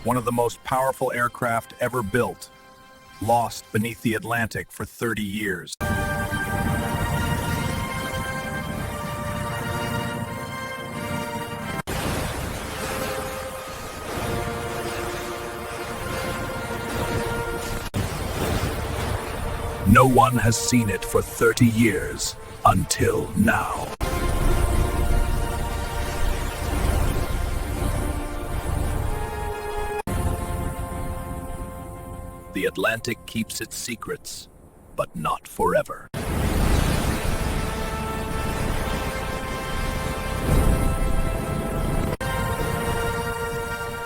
one of the most powerful aircraft ever built, lost beneath the Atlantic for 30 years. No one has seen it for 30 years until now. The Atlantic keeps its secrets, but not forever.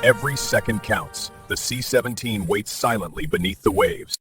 Every second counts. The C-17 waits silently beneath the waves.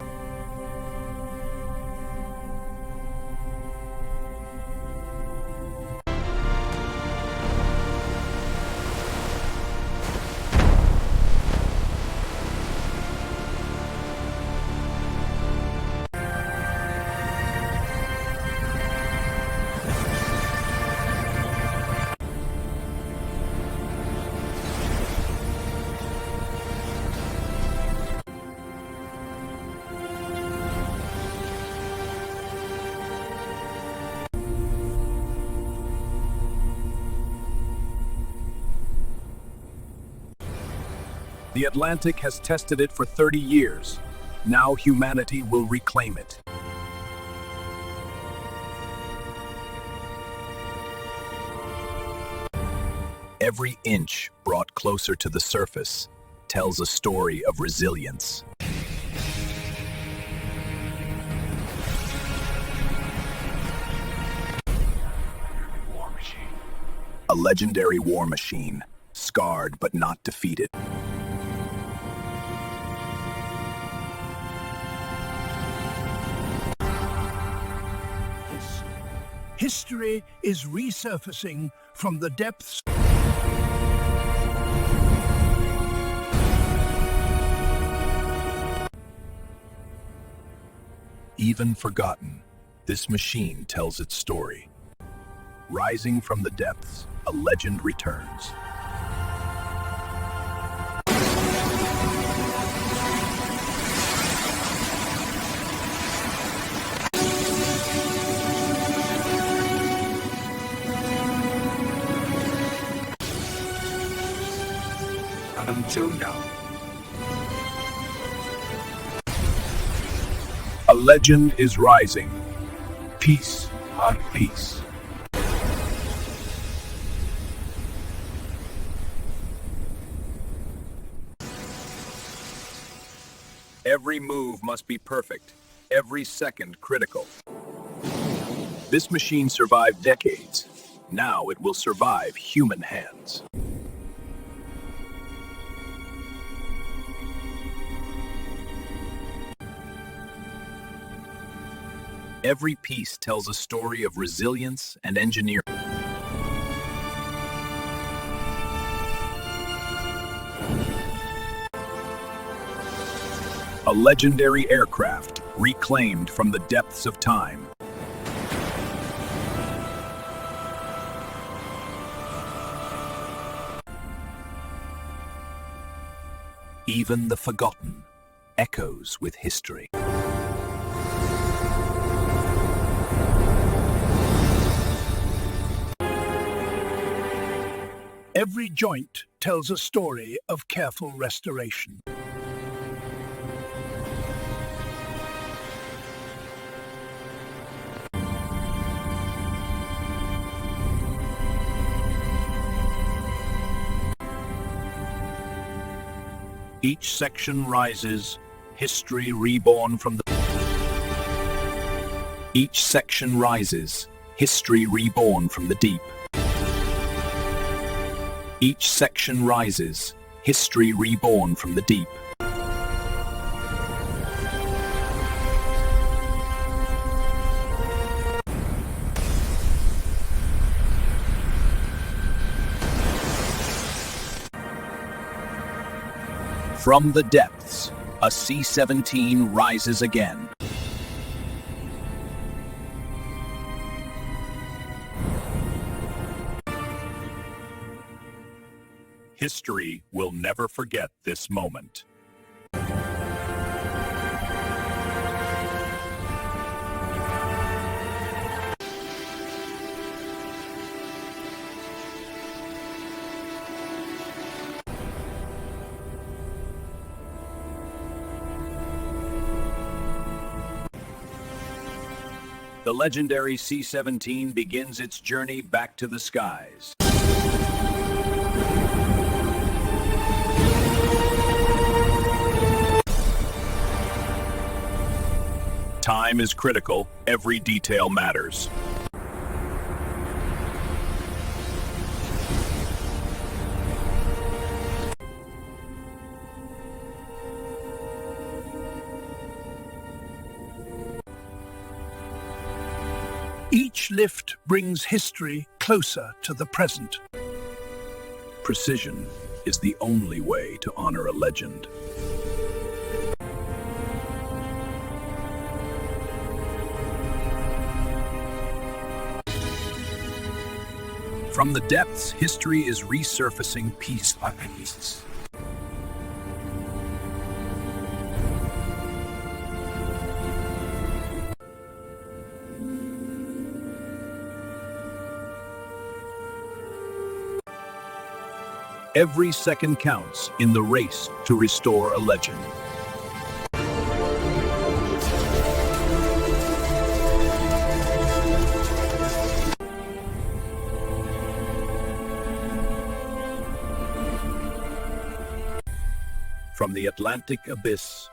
The Atlantic has tested it for 30 years. Now humanity will reclaim it. Every inch brought closer to the surface tells a story of resilience. A legendary war machine, scarred but not defeated. History is resurfacing from the depths. Even forgotten, this machine tells its story. Rising from the depths, a legend returns. Until now. A legend is rising. Piece on piece. Every move must be perfect, every second critical. This machine survived decades. Now it will survive human hands. Every piece tells a story of resilience and engineering. A legendary aircraft reclaimed from the depths of time. Even the forgotten echoes with history. Every joint tells a story of careful restoration. Each section rises, history reborn from the... Each section rises, history reborn from the deep. Each section rises, history reborn from the deep. From the depths, a C-17 rises again. History will never forget this moment. The legendary C-17 begins its journey back to the skies. Time is critical. Every detail matters. Each lift brings history closer to the present. Precision is the only way to honor a legend. From the depths, history is resurfacing piece by piece. Every second counts in the race to restore a legend. From the Atlantic abyss,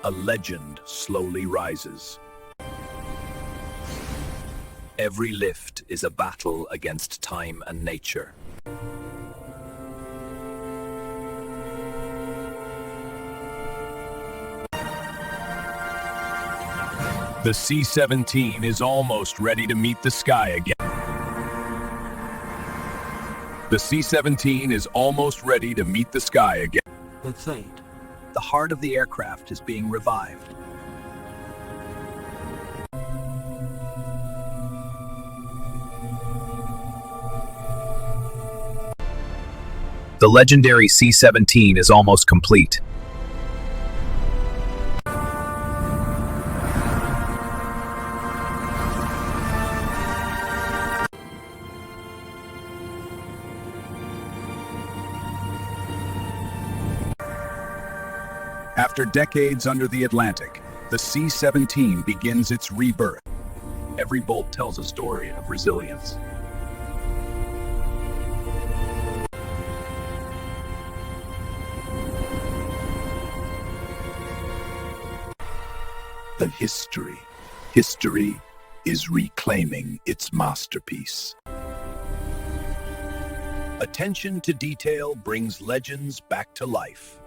a legend slowly rises. Every lift is a battle against time and nature. The C-17 is almost ready to meet the sky again. The C-17 is almost ready to meet the sky again. The heart of the aircraft is being revived. The legendary C-17 is almost complete. After decades under the Atlantic, the C-17 begins its rebirth. Every bolt tells a story of resilience. The history is reclaiming its masterpiece. Attention to detail brings legends back to life.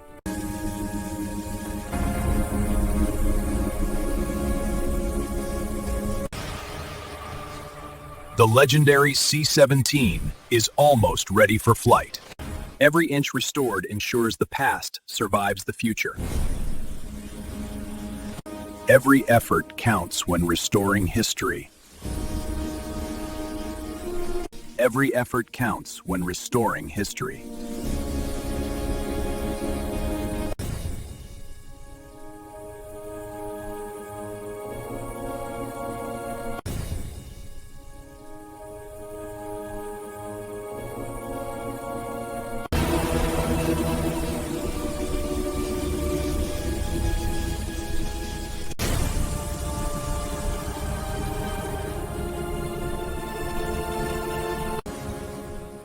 The legendary C-17 is almost ready for flight. Every inch restored ensures the past survives the future. Every effort counts when restoring history. Every effort counts when restoring history.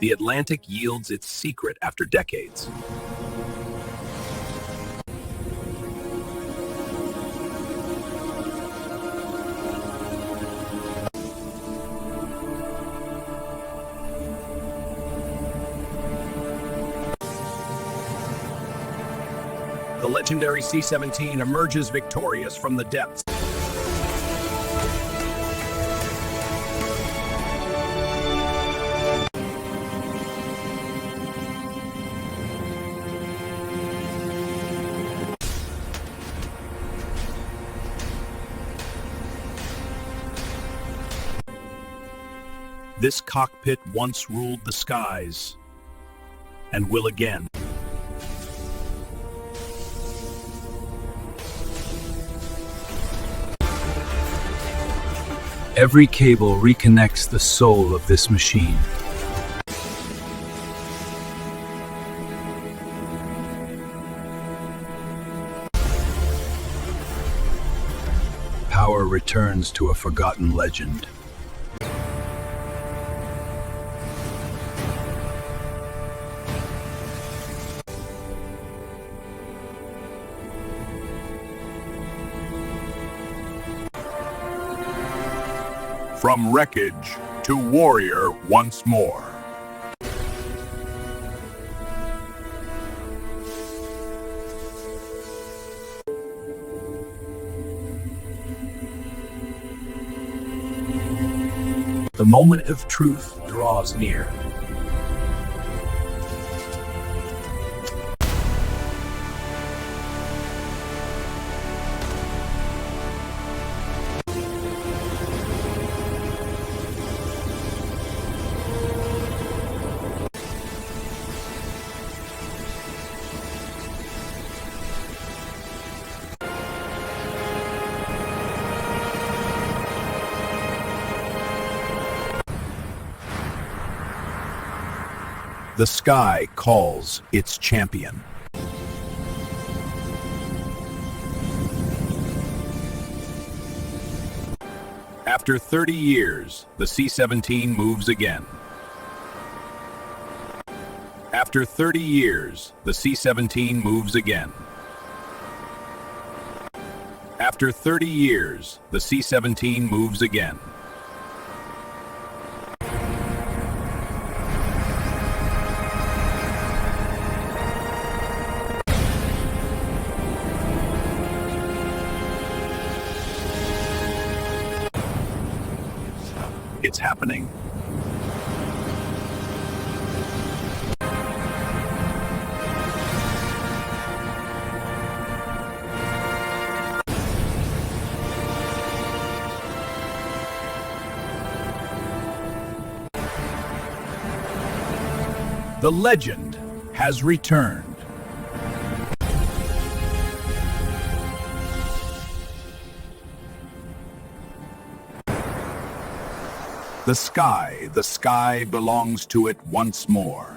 The Atlantic yields its secret after decades. The legendary C-17 emerges victorious from the depths. This cockpit once ruled the skies. and will again. Every cable reconnects the soul of this machine. Power returns to a forgotten legend. From wreckage to warrior once more. The moment of truth draws near. The sky calls its champion. After 30 years, the C-17 moves again. After 30 years, the C-17 moves again. After 30 years, the C-17 moves again. It's happening. The legend has returned. The sky belongs to it once more.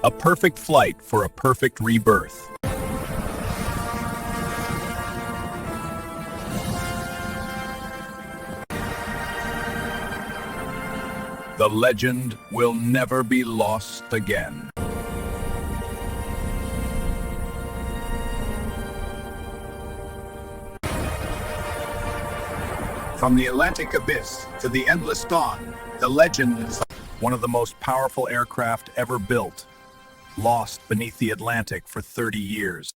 A perfect flight for a perfect rebirth. The legend will never be lost again. From the Atlantic abyss to the endless dawn, the legend is one of the most powerful aircraft ever built, lost beneath the Atlantic for 30 years.